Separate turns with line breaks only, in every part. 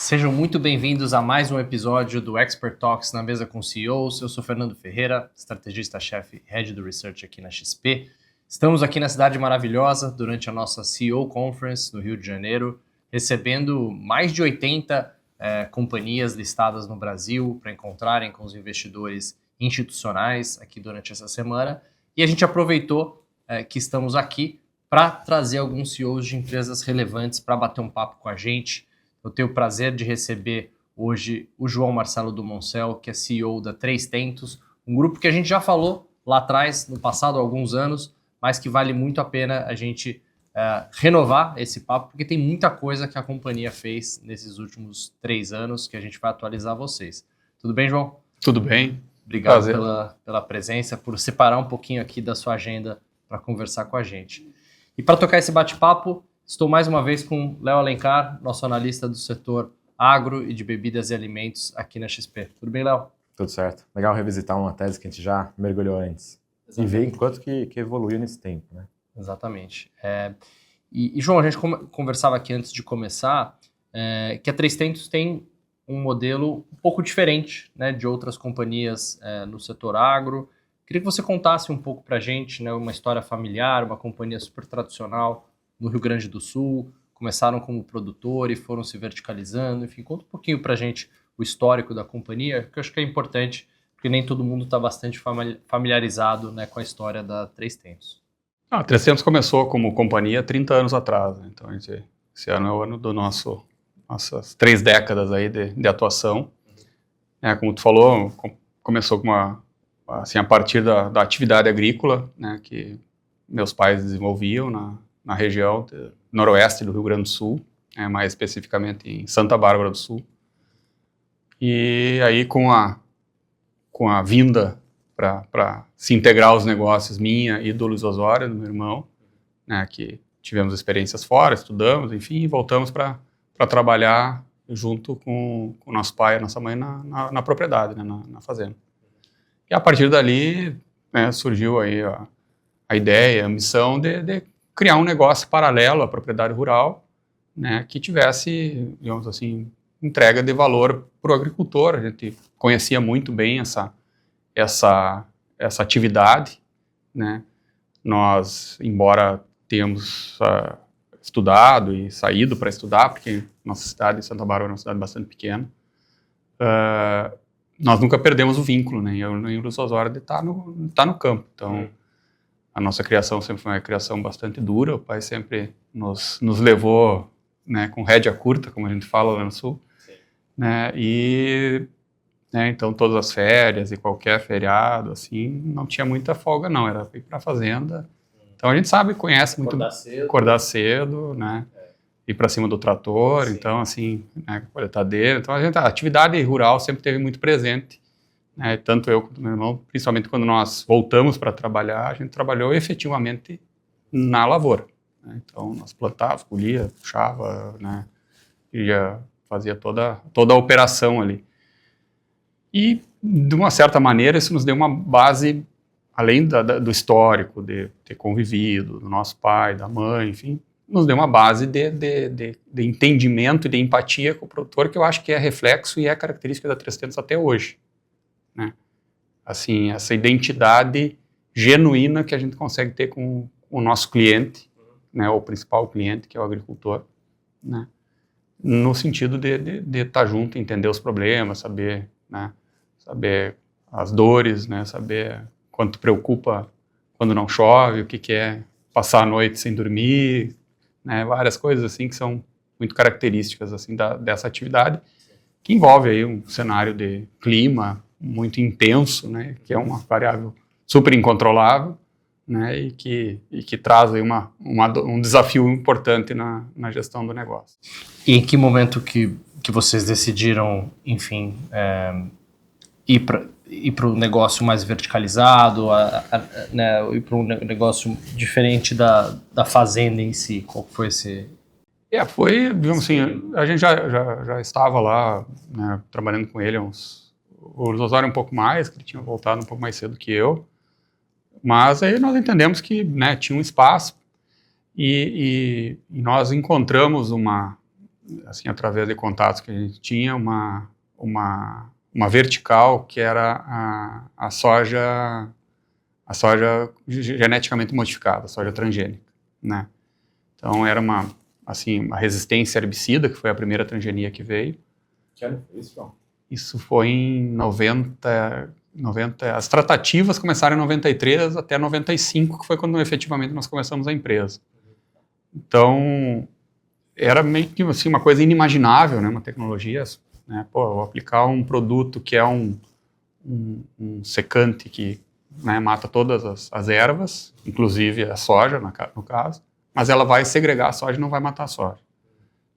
Sejam muito bem-vindos a mais um episódio do Expert Talks na mesa com CEOs. Eu sou Fernando Ferreira, estrategista-chefe Head do Research aqui na XP. Estamos aqui na cidade maravilhosa durante a nossa CEO Conference no Rio de Janeiro, recebendo mais de 80 companhias listadas no Brasil para encontrarem com os investidores institucionais aqui durante essa semana. E a gente aproveitou que estamos aqui para trazer alguns CEOs de empresas relevantes para bater um papo com a gente. Eu tenho o prazer de receber hoje o João Marcelo Dumoncel, que é CEO da Três Tentos, um grupo que a gente já falou lá atrás, no passado, há alguns anos, mas que vale muito a pena a gente renovar esse papo, porque tem muita coisa que a companhia fez nesses últimos 3 anos que a gente vai atualizar vocês. Tudo bem, João?
Tudo bem.
Obrigado pela presença, por separar um pouquinho aqui da sua agenda para conversar com a gente. E para tocar esse bate-papo, estou mais uma vez com Léo Alencar, nosso analista do setor agro e de bebidas e alimentos aqui na XP. Tudo bem, Léo?
Tudo certo. Legal revisitar uma tese que a gente já mergulhou antes. Exatamente. E ver enquanto que evoluiu nesse tempo, né?
Exatamente. E João, a gente conversava aqui antes de começar que a Três Tentos tem um modelo um pouco diferente, né, de outras companhias no setor agro. Queria que você contasse um pouco para a gente, né, uma história familiar, uma companhia super tradicional no Rio Grande do Sul, começaram como produtor e foram se verticalizando. Enfim, conta um pouquinho para a gente o histórico da companhia, que eu acho que é importante, porque nem todo mundo está bastante familiarizado, né, com a história da Três Tentos.
A Três Tentos começou como companhia 30 anos atrás, né? Então esse ano é o ano do nossas 3 décadas aí de atuação. Como tu falou, começou com a partir da atividade agrícola, né, que meus pais desenvolviam na região noroeste do Rio Grande do Sul, mais especificamente em Santa Bárbara do Sul. E aí com a vinda para se integrar aos negócios minha e do Luiz Osório, do meu irmão, né, que tivemos experiências fora, estudamos, enfim, e voltamos para trabalhar junto com o nosso pai e a nossa mãe na propriedade, né, na fazenda. E a partir dali, né, surgiu aí a ideia, a missão de criar um negócio paralelo à propriedade rural, né, que tivesse, digamos assim, entrega de valor para o agricultor. A gente conhecia muito bem essa atividade, né. Nós, embora tenhamos estudado e saído para estudar, porque nossa cidade, Santa Bárbara, é uma cidade bastante pequena, nós nunca perdemos o vínculo, né, eu nem o Luiz Osório de estar no campo. Então, a nossa criação sempre foi uma criação bastante dura. O pai sempre nos levou, né, com rédea curta, como a gente fala lá no Sul. Né, e então todas as férias e qualquer feriado, assim, não tinha muita folga não, era ir para a fazenda. Então a gente conhece muito, acordar cedo, né, ir para cima do trator. Sim. Então assim, né, coletadeira. Então a atividade rural sempre teve muito presente. Tanto eu quanto meu irmão, principalmente quando nós voltamos para trabalhar, a gente trabalhou efetivamente na lavoura. Né? Então, nós plantávamos, colhia, puxava, né? Fazia toda a operação ali. E, de uma certa maneira, isso nos deu uma base, além do histórico, de ter convivido, do nosso pai, da mãe, enfim, nos deu uma base de entendimento e de empatia com o produtor, que eu acho que é reflexo e é característica da Três Tentos até hoje. Né? Assim, essa identidade genuína que a gente consegue ter com o nosso cliente, né, o principal cliente, que é o agricultor, né, no sentido de estar junto, entender os problemas, saber, né, saber as dores, né, saber quanto preocupa quando não chove, o que é passar a noite sem dormir, né, várias coisas assim que são muito características assim dessa atividade, que envolve aí um cenário de clima muito intenso, né, que é uma variável super incontrolável, né, e que traz aí um desafio importante na gestão do negócio.
E em que momento que vocês decidiram, enfim, ir para o negócio mais verticalizado, né, ir para um negócio diferente da fazenda em si? Qual foi esse...
Foi, digamos assim, a gente já estava lá, né, trabalhando com ele o Luiz Osório um pouco mais, que ele tinha voltado um pouco mais cedo que eu, mas aí nós entendemos que, né, tinha um espaço e nós encontramos assim, através de contatos que a gente tinha, uma vertical que era a soja geneticamente modificada, a soja transgênica, né? Então era uma resistência herbicida, que foi a primeira transgenia que veio.
Que ano foi isso, João?
Isso foi em 90, as tratativas começaram em 93 até 95, que foi quando efetivamente nós começamos a empresa. Então, era meio que assim, uma coisa inimaginável, né? Uma tecnologia, né? Pô, vou aplicar um produto que é um secante que, né, mata todas as ervas, inclusive a soja, no caso, mas ela vai segregar a soja e não vai matar a soja.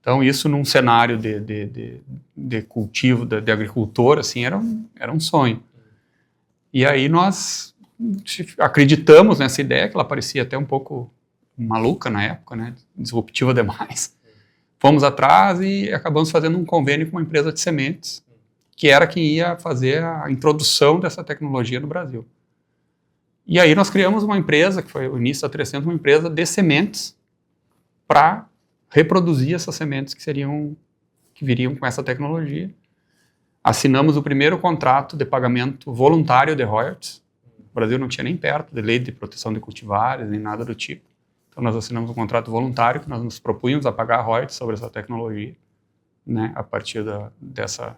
Então, isso num cenário de cultivo, de agricultor, assim, era um sonho. E aí nós acreditamos nessa ideia, que ela parecia até um pouco maluca na época, né, disruptiva demais. Fomos atrás e acabamos fazendo um convênio com uma empresa de sementes, que era quem ia fazer a introdução dessa tecnologia no Brasil. E aí nós criamos uma empresa, que foi o início da 300, uma empresa de sementes, para reproduzir essas sementes que viriam com essa tecnologia. Assinamos o primeiro contrato de pagamento voluntário de royalties. O Brasil não tinha nem perto de lei de proteção de cultivares, nem nada do tipo. Então nós assinamos um contrato voluntário que nós nos propunhamos a pagar royalties sobre essa tecnologia, né, a partir dessa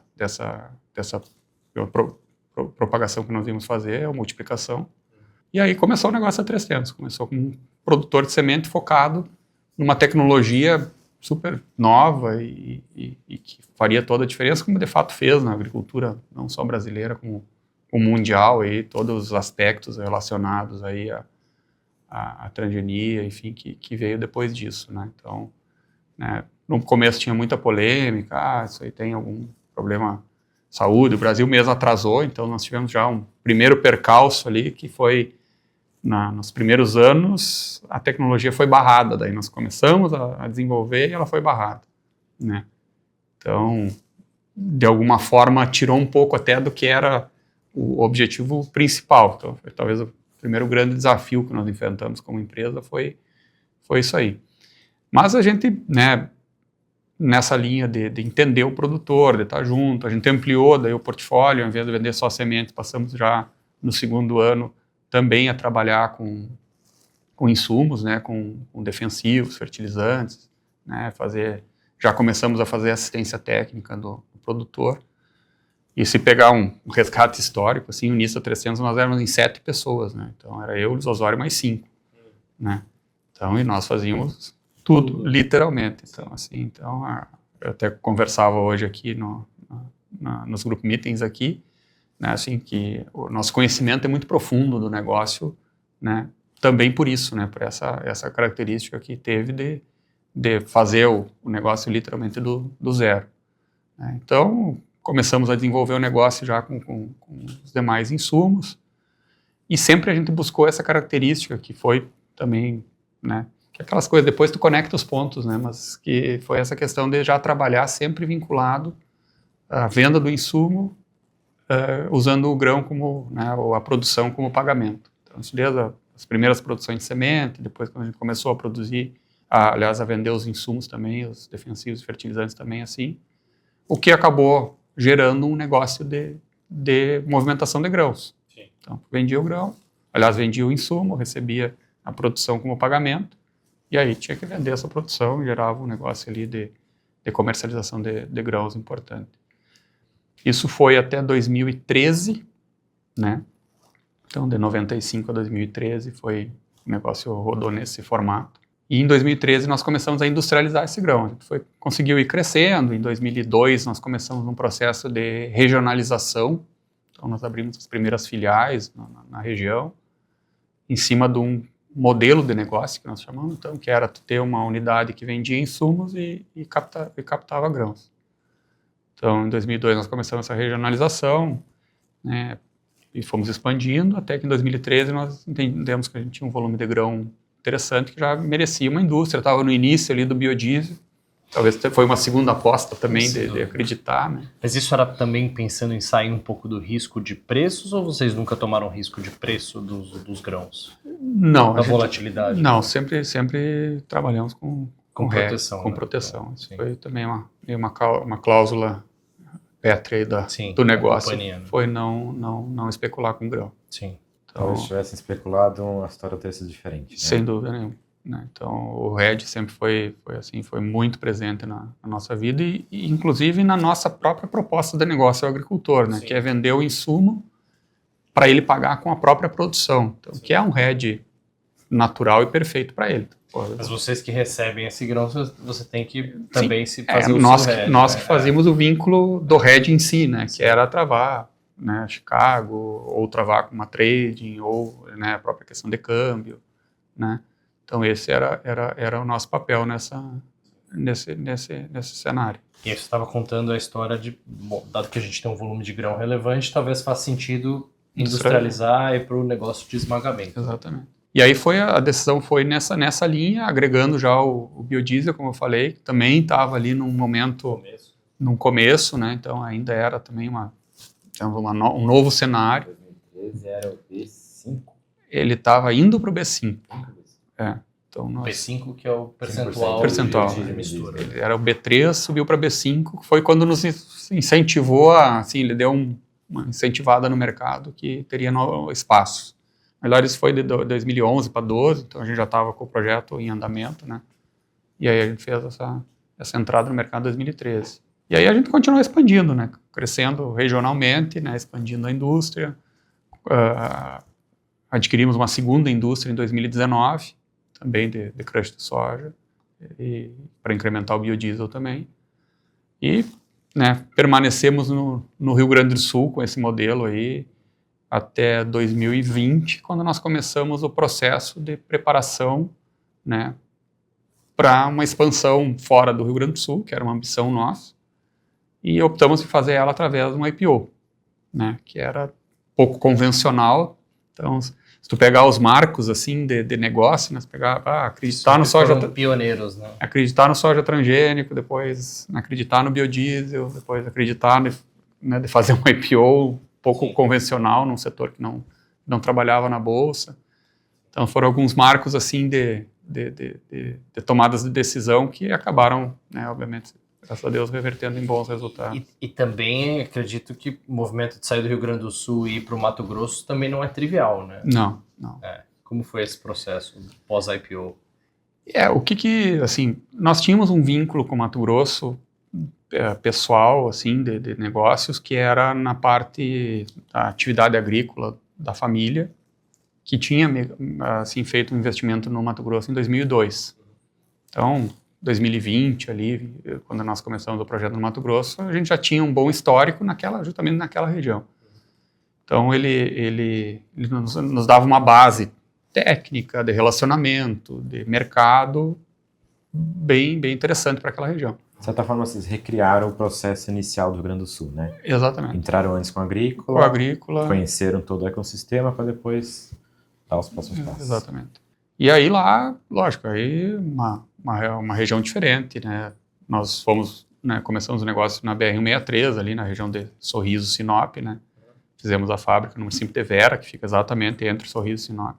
propagação que nós íamos fazer, a multiplicação. E aí começou o negócio da 300. Começou com um produtor de semente focado numa tecnologia super nova e que faria toda a diferença, como de fato fez na agricultura, não só brasileira, como mundial, aí, todos os aspectos relacionados aí a transgenia, enfim, que veio depois disso, né? Então, né, no começo tinha muita polêmica, isso aí tem algum problema de saúde, o Brasil mesmo atrasou, então nós tivemos já um primeiro percalço ali, que foi, nos primeiros anos, a tecnologia foi barrada, daí nós começamos a desenvolver e ela foi barrada, né? Então, de alguma forma, tirou um pouco até do que era o objetivo principal. Então, foi talvez o primeiro grande desafio que nós enfrentamos como empresa foi isso aí. Mas a gente, né, nessa linha de entender o produtor, de estar junto, a gente ampliou daí o portfólio, ao invés de vender só sementes, passamos já no segundo ano também a trabalhar com insumos, né, com defensivos, fertilizantes, né, já começamos a fazer assistência técnica do produtor. E se pegar um resgate histórico, assim, o início da 300 nós éramos em 7 pessoas, né? Então era eu, Luiz Osório mais 5, né? Então, e nós fazíamos tudo, literalmente. Então, assim, eu até conversava hoje aqui nos group meetings aqui, né, assim, que o nosso conhecimento é muito profundo do negócio, né? Também por isso, né? Por essa característica que teve de fazer o negócio literalmente do zero, né? Então, começamos a desenvolver o negócio já com os demais insumos, e sempre a gente buscou essa característica que foi também, né, que é aquelas coisas, depois tu conecta os pontos, né, mas que foi essa questão de já trabalhar sempre vinculado à venda do insumo, usando o grão como, né, ou a produção como pagamento. Então, desde as primeiras produções de semente, depois quando a gente começou a produzir, aliás, a vender os insumos também, os defensivos e fertilizantes também, assim, o que acabou gerando um negócio de movimentação de grãos. Sim. Então, vendia o grão, aliás, vendia o insumo, recebia a produção como pagamento, e aí tinha que vender essa produção e gerava um negócio ali de comercialização de grãos importante. Isso foi até 2013, né? Então, de 95 a 2013 o negócio rodou nesse formato. E em 2013 nós começamos a industrializar esse grão. A gente conseguiu ir crescendo. Em 2002 nós começamos um processo de regionalização. Então nós abrimos as primeiras filiais na região, em cima de um modelo de negócio que nós chamamos, então, que era ter uma unidade que vendia insumos e captava grãos. Então em 2002 nós começamos essa regionalização, né, e fomos expandindo, até que em 2013 nós entendemos que a gente tinha um volume de grão interessante, que já merecia uma indústria, estava no início ali do biodiesel, talvez foi uma segunda aposta também de acreditar, né?
Mas isso era também pensando em sair um pouco do risco de preços, ou vocês nunca tomaram risco de preço dos grãos?
Não.
Da volatilidade?
Não, sempre trabalhamos com
Com proteção.
Com
né?
proteção. Isso
Sim.
foi também uma cláusula pétrea aí
Sim,
do negócio.
companhia, né?
Foi não especular com grão.
Sim.
Então,
Talvez tivessem especulado, a história teria sido diferente. Né?
sem dúvida nenhuma. Né? Então, o hedge sempre foi muito presente na nossa vida e inclusive na nossa própria proposta de negócio ao agricultor, né? Que é vender o insumo para ele pagar com a própria produção. Então, que é um hedge natural e perfeito para ele.
Mas vocês que recebem esse grão, você tem que também se fazer
nós
o hedge.
Nós que fazíamos o vínculo do hedge em si, né? Que era travar, né, Chicago, ou travar com uma trading, ou, né, a própria questão de câmbio, né? Então esse era o nosso papel nesse cenário.
E aí você estava contando a história de, bom, dado que a gente tem um volume de grão relevante, talvez faça sentido industrializar e para o negócio de esmagamento.
Exatamente. E aí a decisão foi nessa linha, agregando já o biodiesel, como eu falei, que também estava ali num momento, num começo, né? Então ainda era também um novo cenário.
2013 era o B5.
Ele estava indo para o B5. Então
B5, que é o percentual
de
mistura.
Ele era o B3, subiu para B5, que foi quando nos incentivou ele deu uma incentivada no mercado que teria espaços. Melhor, isso foi de 2011 para 2012, então a gente já estava com o projeto em andamento, né? E aí a gente fez essa entrada no mercado em 2013. E aí a gente continuou expandindo, né? Crescendo regionalmente, né? Expandindo a indústria. Adquirimos uma segunda indústria em 2019, também de crush de soja, para incrementar o biodiesel também. E, né, permanecemos no Rio Grande do Sul com esse modelo aí, até 2020, quando nós começamos o processo de preparação, né, para uma expansão fora do Rio Grande do Sul, que era uma ambição nossa, e optamos em fazer ela através de um IPO, né, que era pouco convencional. Então, se tu pegar os marcos assim de negócio, né, acreditar no soja,
pioneiros, né?
Acreditar no soja transgênico, depois acreditar no biodiesel, depois acreditar de fazer um IPO pouco convencional, num setor que não trabalhava na bolsa. Então foram alguns marcos assim de tomadas de decisão que acabaram, né, obviamente, graças a Deus, revertendo em bons resultados.
E também acredito que o movimento de sair do Rio Grande do Sul e ir para o Mato Grosso também não é trivial, né?
Não.
Como foi esse processo pós-IPO?
Assim, nós tínhamos um vínculo com o Mato Grosso, pessoal, assim, de negócios, que era na parte da atividade agrícola da família, que tinha, assim, feito um investimento no Mato Grosso em 2002. Então, 2020 ali, quando nós começamos o projeto no Mato Grosso, a gente já tinha um bom histórico justamente naquela região. Então, ele nos dava uma base técnica, de relacionamento, de mercado, bem interessante para aquela região.
De certa forma, vocês recriaram o processo inicial do Rio Grande do Sul, né?
Exatamente.
Entraram antes com a agrícola, conheceram todo o ecossistema para depois dar os próximos passos.
Exatamente. E aí lá, lógico, aí uma região diferente, né? Nós fomos, né, começamos o negócio na BR-163, ali na região de Sorriso, Sinop, né? Fizemos a fábrica no município de Vera, que fica exatamente entre Sorriso e Sinop.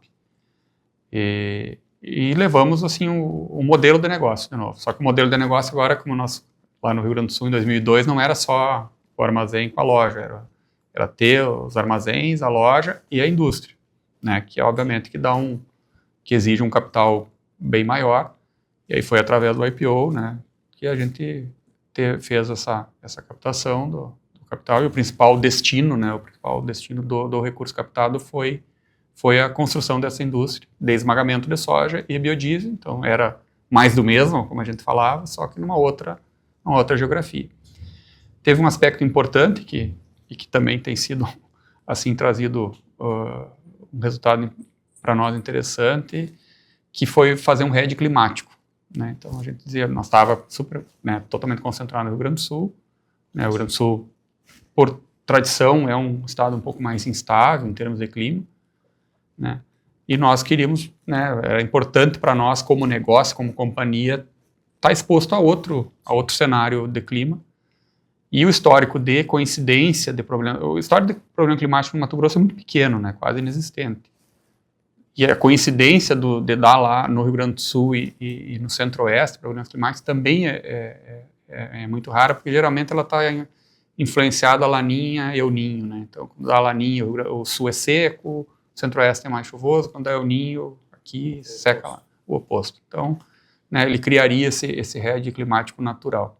E levamos, assim, o modelo de negócio de novo. Só que o modelo de negócio agora, como nós, lá no Rio Grande do Sul, em 2002, não era só o armazém com a loja, era ter os armazéns, a loja e a indústria, né? Que obviamente que exige um capital bem maior. E aí foi através do IPO, né, que a gente fez essa captação do capital, e o principal destino, né, do recurso captado foi a construção dessa indústria de esmagamento de soja e biodiesel. Então era mais do mesmo, como a gente falava, só que numa outra geografia. Teve um aspecto importante que também tem sido, assim, trazido um resultado para nós interessante, que foi fazer um hedge climático, né? Então a gente dizia, nós estava totalmente concentrado no Rio Grande do Sul, né? O Rio Grande do Sul, por tradição, é um estado um pouco mais instável em termos de clima, né? E nós queríamos, né, era importante para nós como negócio, como companhia, estar exposto a outro cenário de clima. E o histórico de coincidência de problema, o histórico de problema climático no Mato Grosso é muito pequeno, né, quase inexistente. E a coincidência de dar lá no Rio Grande do Sul e no Centro-Oeste, problemas climáticos, também é muito rara, porque geralmente ela está influenciada a Laninha e El Ninho, né? Então, quando dá Laninha, o Sul é seco, o Centro-Oeste é mais chuvoso, quando dá El Ninho, aqui seca lá, o oposto. Então, né, ele criaria esse hedge climático natural.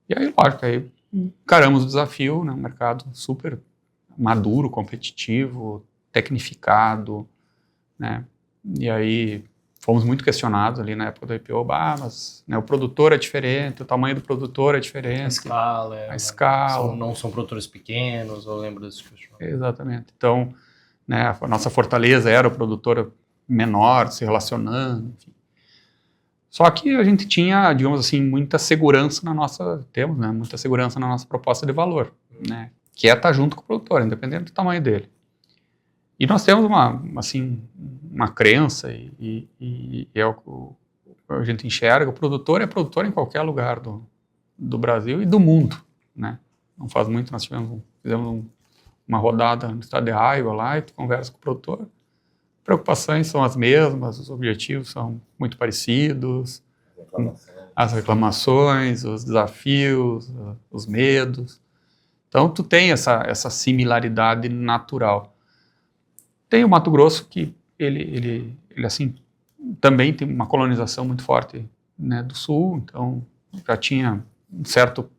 E aí, lógico, aí encaramos o desafio, né, um mercado super maduro, competitivo, tecnificado, né, e aí fomos muito questionados ali na época do IPO, mas né, o produtor é diferente, o tamanho do produtor é diferente.
A escala. Não são produtores pequenos, eu lembro desse questionamento.
Exatamente. Então, né, a nossa fortaleza era o produtor menor, se relacionando, enfim. Só que a gente tinha, digamos assim, muita segurança muita segurança na nossa proposta de valor, né, que é estar junto com o produtor, independente do tamanho dele. E nós temos uma crença, e é o que a gente enxerga, o produtor é produtor em qualquer lugar do Brasil e do mundo, né. Não faz muito, nós fizemos uma rodada no estado de Iowa lá, e tu conversa com o produtor, preocupações são as mesmas, os objetivos são muito parecidos, as reclamações, os desafios, os medos. Então, tu tem essa similaridade natural. Tem o Mato Grosso que ele assim, também tem uma colonização muito forte, né, do Sul, então já tinha um certo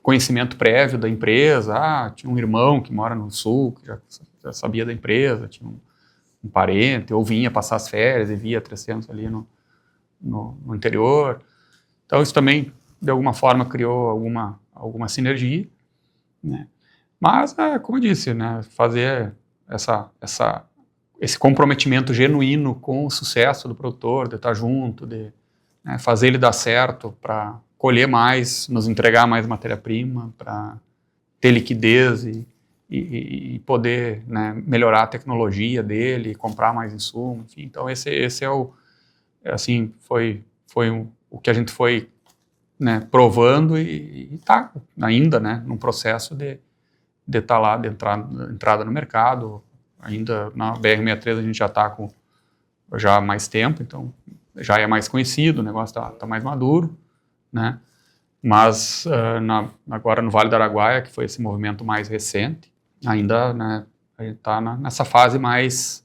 conhecimento prévio da empresa, tinha um irmão que mora no Sul, que já sabia da empresa, tinha um parente, ou vinha passar as férias e via 300 ali no interior. Então isso também, de alguma forma, criou alguma sinergia, né? Mas, como eu disse, né, fazer esse comprometimento genuíno com o sucesso do produtor, de estar junto, de fazer ele dar certo para colher mais, nos entregar mais matéria-prima, para ter liquidez e poder, né, melhorar a tecnologia dele, comprar mais insumo, enfim. Então esse foi o que a gente foi, né, provando e está ainda, né, num processo de estar lá, de entrada no mercado. Ainda na BR-63 a gente já está com já há mais tempo, então já é mais conhecido, o negócio está mais maduro, né? Mas agora no Vale do Araguaia, que foi esse movimento mais recente, ainda, né, a gente está nessa fase mais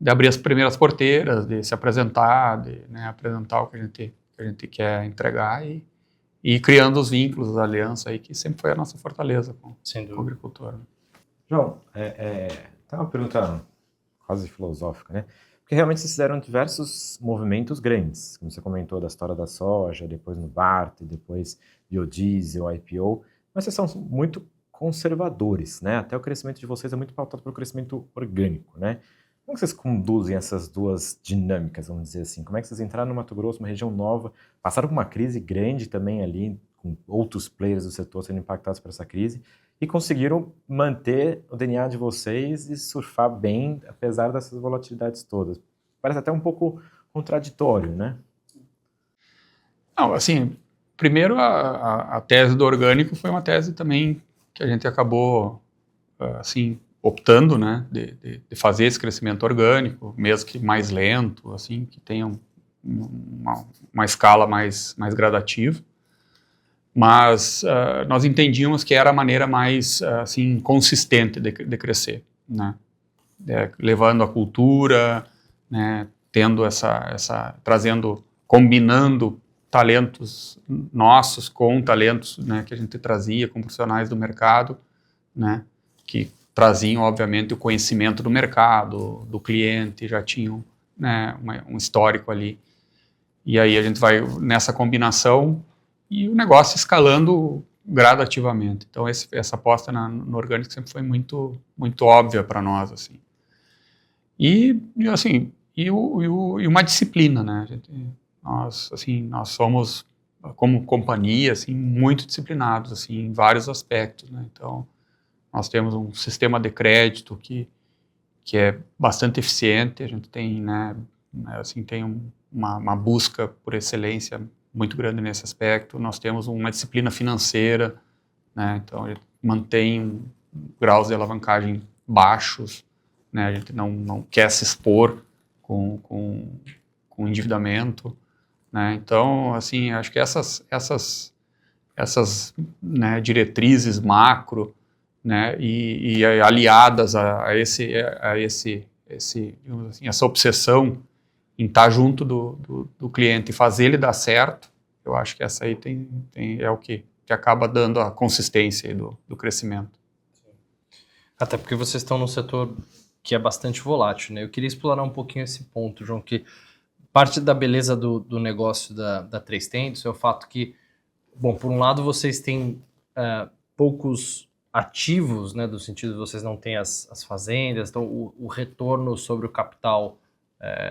de abrir as primeiras porteiras, de se apresentar, de, né, apresentar o que a gente quer entregar e ir criando os vínculos, as alianças aí, que sempre foi a nossa fortaleza com o agricultor.
João, tá uma pergunta quase filosófica, né? Porque realmente vocês fizeram diversos movimentos grandes, como você comentou da história da soja, depois no BART, depois biodiesel, IPO, mas vocês são muito conservadores, né? Até o crescimento de vocês é muito pautado pelo crescimento orgânico, né? Como vocês conduzem essas duas dinâmicas, vamos dizer assim? Como é que vocês entraram no Mato Grosso, uma região nova, passaram por uma crise grande também ali, com outros players do setor sendo impactados por essa crise, e conseguiram manter o DNA de vocês e surfar bem, apesar dessas volatilidades todas? Parece até um pouco contraditório, né?
Não, assim, primeiro a tese do orgânico foi uma tese também que a gente acabou, assim, optando, né, de fazer esse crescimento orgânico, mesmo que mais lento, assim, que tenha uma escala mais gradativa. Mas nós entendíamos que era a maneira mais assim, consistente de crescer, né? Levando a cultura, né? Tendo combinando talentos nossos com talentos, né, que a gente trazia, com profissionais do mercado, né, que traziam, obviamente, o conhecimento do mercado, do cliente, já tinham, né, um histórico ali. E aí a gente vai nessa combinação e o negócio escalando gradativamente. Então essa aposta no orgânico sempre foi muito, muito óbvia para nós, assim. E assim, e uma disciplina, né? Nós somos, como companhia, assim, muito disciplinados, assim, em vários aspectos, né? Então nós temos um sistema de crédito que é bastante eficiente. A gente tem, né, assim, tem uma busca por excelência muito grande nesse aspecto. Nós temos uma disciplina financeira, né? Então a gente mantém graus de alavancagem baixos, né? A gente não quer se expor com endividamento, né? Então, assim, acho que essas né, diretrizes macro, né, e aliadas a digamos assim, essa obsessão em estar junto do cliente e fazer ele dar certo, eu acho que essa aí é o que acaba dando a consistência aí do crescimento.
Até porque vocês estão num setor que é bastante volátil, né? Eu queria explorar um pouquinho esse ponto, João, que parte da beleza do negócio da Três Tentos é o fato que, bom, por um lado vocês têm poucos ativos, né, do sentido de vocês não têm as fazendas, então o retorno sobre o capital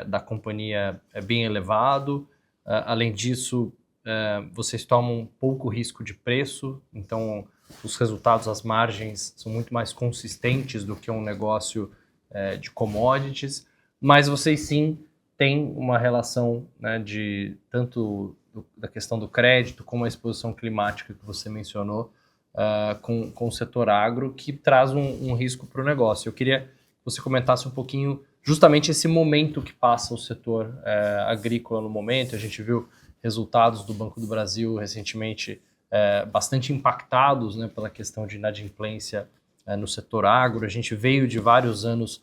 da companhia é bem elevado. Além disso, vocês tomam pouco risco de preço, então os resultados, as margens são muito mais consistentes do que um negócio de commodities, mas vocês sim têm uma relação, né, de tanto da questão do crédito como a exposição climática que você mencionou com o setor agro, que traz um risco para o negócio. Eu queria que você comentasse um pouquinho justamente esse momento que passa o setor agrícola no momento. A gente viu resultados do Banco do Brasil recentemente bastante impactados, né, pela questão de inadimplência no setor agro. A gente veio de vários anos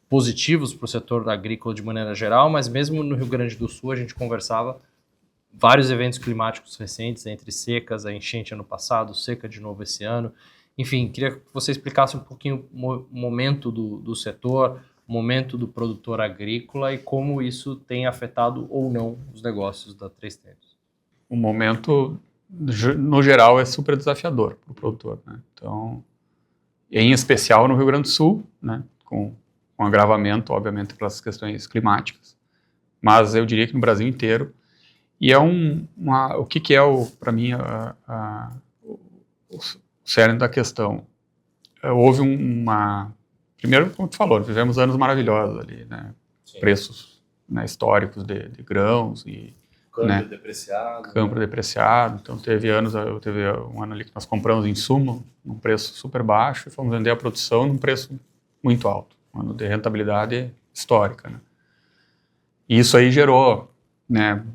positivos para o setor agrícola de maneira geral, mas mesmo no Rio Grande do Sul a gente conversava vários eventos climáticos recentes, entre secas, a enchente ano passado, seca de novo esse ano. Enfim, queria que você explicasse um pouquinho o momento do setor, o momento do produtor agrícola e como isso tem afetado ou não os negócios da Três Tentos.
O momento, no geral, é super desafiador para o produtor, né? Então, em especial no Rio Grande do Sul, né, com agravamento, obviamente, pelas questões climáticas, mas eu diria que no Brasil inteiro. E é o que é, para mim, o cerne da questão. Houve primeiro, como tu falou, vivemos anos maravilhosos ali, né? Sim. Preços, né, históricos de grãos e
câmbio depreciado.
Câmbio depreciado. Então teve um ano ali que nós compramos insumo num preço super baixo e fomos vender a produção num preço muito alto, um ano de rentabilidade histórica, né? E isso aí gerou, né,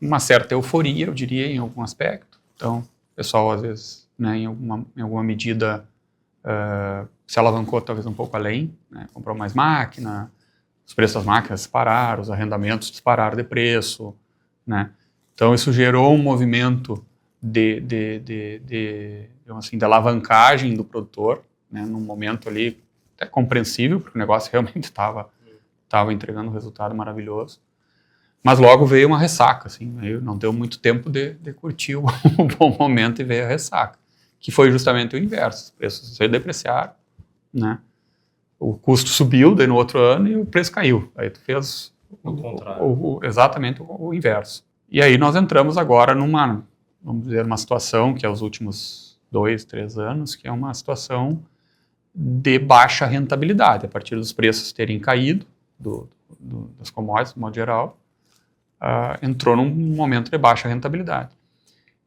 uma certa euforia, eu diria, em algum aspecto. Então, o pessoal, às vezes, né, em alguma medida, se alavancou talvez um pouco além, né, comprou mais máquina, os preços das máquinas dispararam, os arrendamentos dispararam de preço, né? Então, isso gerou um movimento digamos assim, de alavancagem do produtor, né, num momento ali até compreensível, porque o negócio realmente estava entregando um resultado maravilhoso. Mas logo veio uma ressaca, assim, não deu muito tempo de curtir o bom momento e veio a ressaca, que foi justamente o inverso. Os preços se depreciaram, né? O custo subiu, daí no outro ano, e o preço caiu. Aí tu fez exatamente o inverso. E aí nós entramos agora vamos dizer, uma situação que é os últimos 2, 3 anos, que é uma situação de baixa rentabilidade, a partir dos preços terem caído das commodities, de modo geral. Entrou num momento de baixa rentabilidade,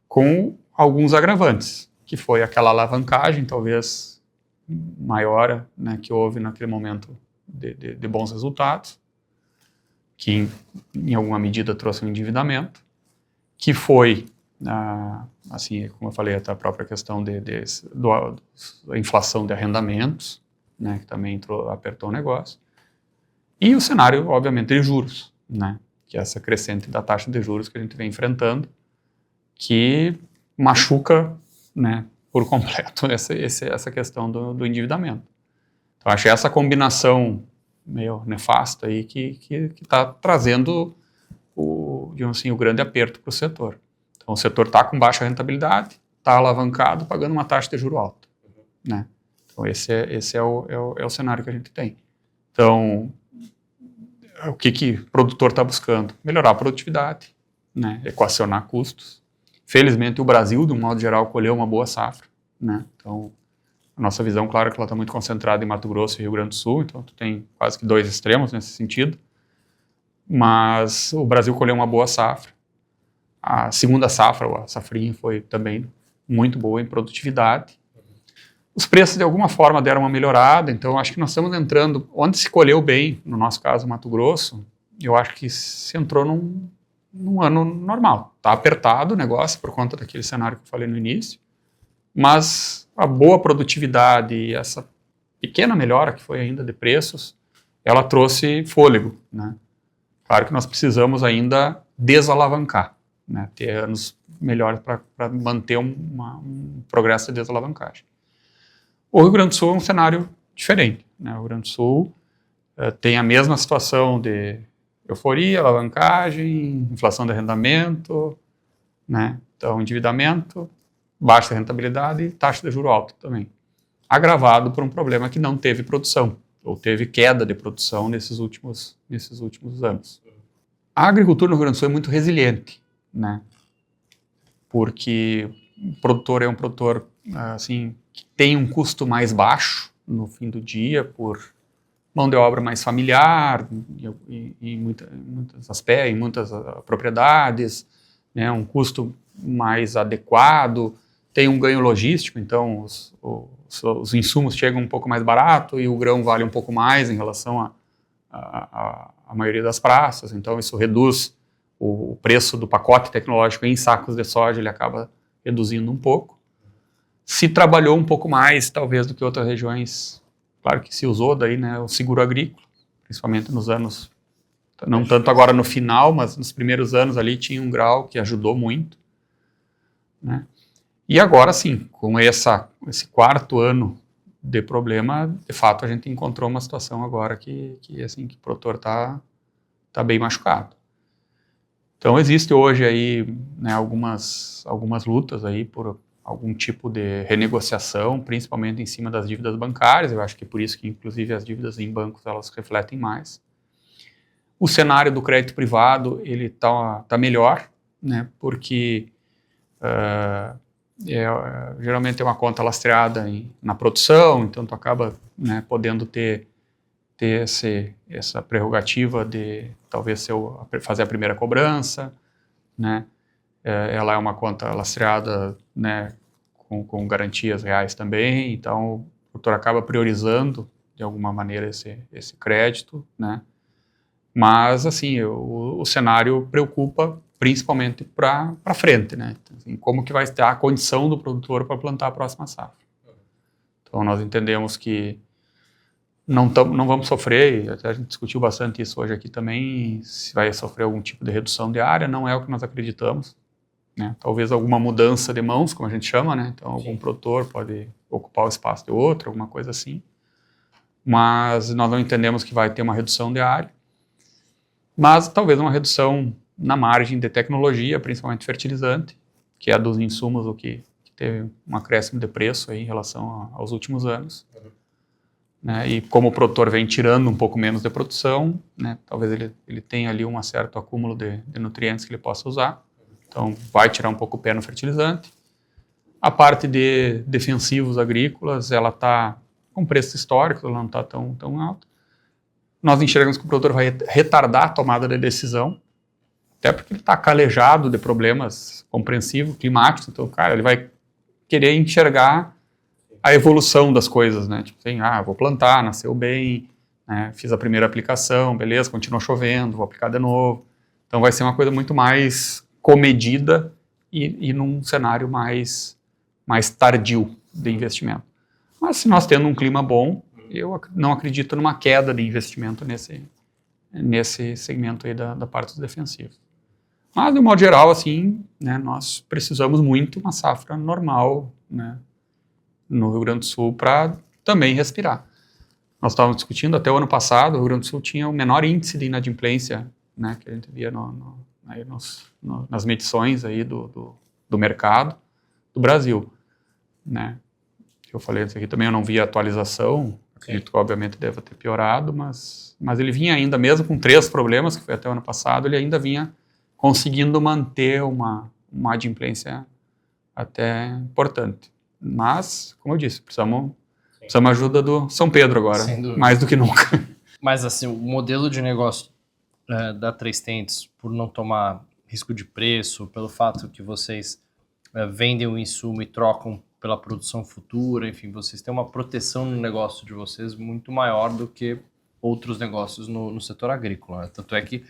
com alguns agravantes, que foi aquela alavancagem, talvez maior, né, que houve naquele momento de bons resultados, que em alguma medida trouxe um endividamento, que foi, assim, como eu falei, a própria questão da inflação de arrendamentos, né, que também apertou o negócio, e o cenário, obviamente, de juros, né, que é essa crescente da taxa de juros que a gente vem enfrentando, que machuca, né, por completo essa questão do endividamento. Então, acho que essa combinação meio nefasta aí que está trazendo digamos assim, o grande aperto para o setor. Então, o setor está com baixa rentabilidade, está alavancado, pagando uma taxa de juros alta, né? Então, esse é o cenário que a gente tem. Então, o que o produtor está buscando? Melhorar a produtividade, né? Equacionar custos. Felizmente, o Brasil, de um modo geral, colheu uma boa safra, né? Então, a nossa visão, claro, é que ela está muito concentrada em Mato Grosso e Rio Grande do Sul, então tu tem quase que 2 extremos nesse sentido. Mas o Brasil colheu uma boa safra. A segunda safra, a safrinha, foi também muito boa em produtividade. Os preços, de alguma forma, deram uma melhorada, então acho que nós estamos entrando, onde se colheu bem, no nosso caso, Mato Grosso, eu acho que se entrou num ano normal. Está apertado o negócio por conta daquele cenário que eu falei no início, mas a boa produtividade e essa pequena melhora que foi ainda de preços, ela trouxe fôlego, né? Claro que nós precisamos ainda desalavancar, né? Ter anos melhores para manter um progresso de desalavancagem. O Rio Grande do Sul é um cenário diferente, né? O Rio Grande do Sul tem a mesma situação de euforia, alavancagem, inflação de arrendamento, né? Então, endividamento, baixa rentabilidade e taxa de juros alta também. Agravado por um problema que não teve produção, ou teve queda de produção nesses últimos anos. A agricultura no Rio Grande do Sul é muito resiliente, né? Porque o produtor é um produtor assim, que tem um custo mais baixo no fim do dia por mão de obra mais familiar em muitas aspectos, em muitas propriedades, né? Um custo mais adequado, tem um ganho logístico, então os insumos chegam um pouco mais barato e o grão vale um pouco mais em relação à maioria das praças, então isso reduz o preço do pacote tecnológico em sacos de soja, ele acaba reduzindo um pouco. Se trabalhou um pouco mais, talvez, do que outras regiões, claro que se usou daí, né, o seguro agrícola, principalmente nos anos, não tanto agora no final, mas nos primeiros anos ali tinha um grau que ajudou muito, né? E agora sim, com esse quarto ano de problema, de fato a gente encontrou uma situação agora que o produtor está bem machucado. Então existe hoje aí, né, algumas lutas aí por algum tipo de renegociação, principalmente em cima das dívidas bancárias. Eu acho que é por isso que inclusive as dívidas em bancos elas refletem mais. O cenário do crédito privado ele tá melhor, né, porque geralmente é uma conta lastreada na produção, então tu acaba, né, podendo ter essa prerrogativa de talvez fazer a primeira cobrança, né? Ela é uma conta lastreada, né, com garantias reais também, então o produtor acaba priorizando de alguma maneira esse crédito, né? Mas assim, o cenário preocupa principalmente para frente, né? Assim, como que vai estar a condição do produtor para plantar a próxima safra. Então nós entendemos que não vamos sofrer, e até a gente discutiu bastante isso hoje aqui também, se vai sofrer algum tipo de redução de área, não é o que nós acreditamos, né? Talvez alguma mudança de mãos, como a gente chama, né? Então algum produtor pode ocupar o espaço de outro, alguma coisa assim, mas nós não entendemos que vai ter uma redução de área, mas talvez uma redução na margem de tecnologia, principalmente fertilizante, que é a dos insumos, o que teve um acréscimo de preço aí em relação aos últimos anos. Né, e como o produtor vem tirando um pouco menos de produção, né, talvez ele tenha ali um certo acúmulo de nutrientes que ele possa usar, então vai tirar um pouco o pé no fertilizante. A parte de defensivos agrícolas, ela está com preço histórico, ela não está tão alta. Nós enxergamos que o produtor vai retardar a tomada de decisão, até porque ele está calejado de problemas compreensivos, climáticos, então, cara, ele vai querer enxergar a evolução das coisas, né? Tipo assim, vou plantar, nasceu bem, né? Fiz a primeira aplicação, beleza, continuou chovendo, vou aplicar de novo. Então vai ser uma coisa muito mais comedida e num cenário mais tardio de investimento. Mas se nós tendo um clima bom, eu não acredito numa queda de investimento nesse segmento aí da parte dos defensivos. Mas, de um modo geral, assim, né, nós precisamos muito uma safra normal, né, no Rio Grande do Sul para também respirar. Nós estávamos discutindo até o ano passado, o Rio Grande do Sul tinha o menor índice de inadimplência, né, que a gente via nas medições aí do mercado do Brasil, né. Eu falei isso aqui também, eu não vi a atualização, acredito que obviamente deve ter piorado, mas ele vinha ainda, mesmo com 3 problemas, que foi até o ano passado, ele ainda vinha conseguindo manter uma adimplência até importante. Mas, como eu disse, precisamos ajuda do São Pedro agora, mais do que nunca.
Mas assim, o modelo de negócio da Três Tentos, por não tomar risco de preço, pelo fato que vocês vendem o insumo e trocam pela produção futura, enfim, vocês têm uma proteção no negócio de vocês muito maior do que outros negócios no setor agrícola, né? Tanto é que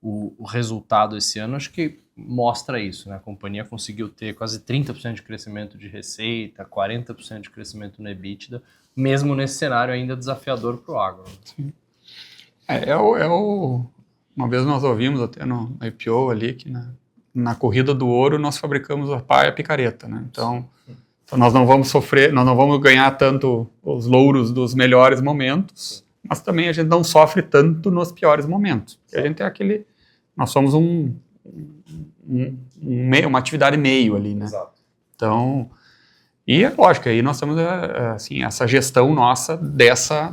o resultado esse ano acho que mostra isso, né? A companhia conseguiu ter quase 30% de crescimento de receita, 40% de crescimento no EBITDA, mesmo nesse cenário ainda desafiador para o agro.
Sim. Uma vez nós ouvimos até no IPO ali que na corrida do ouro nós fabricamos a pá e a picareta, né? Então nós não vamos sofrer, nós não vamos ganhar tanto os louros dos melhores momentos, mas também a gente não sofre tanto nos piores momentos. A gente é nós somos uma atividade meio ali, né?
Exato.
Então, e é lógico, aí nós temos assim, essa gestão nossa dessa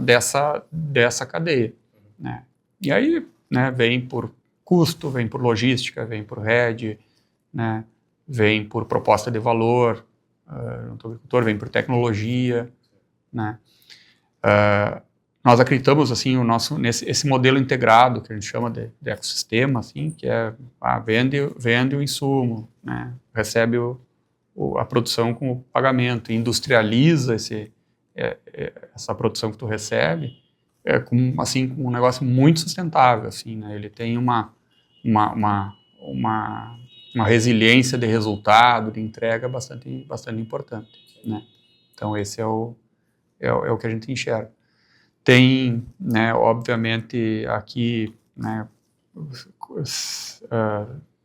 cadeia, né? E aí, né, vem por custo, vem por logística, vem por head, né, vem por proposta de valor, no agricultor, vem por tecnologia, né? Nós acreditamos assim esse modelo integrado que a gente chama de ecossistema, assim, que é vende o insumo, né, recebe a produção com o pagamento, industrializa essa produção que tu recebe, com um negócio muito sustentável, assim, né? Ele tem uma resiliência de resultado, de entrega bastante importante, né? Então esse é o que a gente enxerga. Tem, né, obviamente, aqui, né,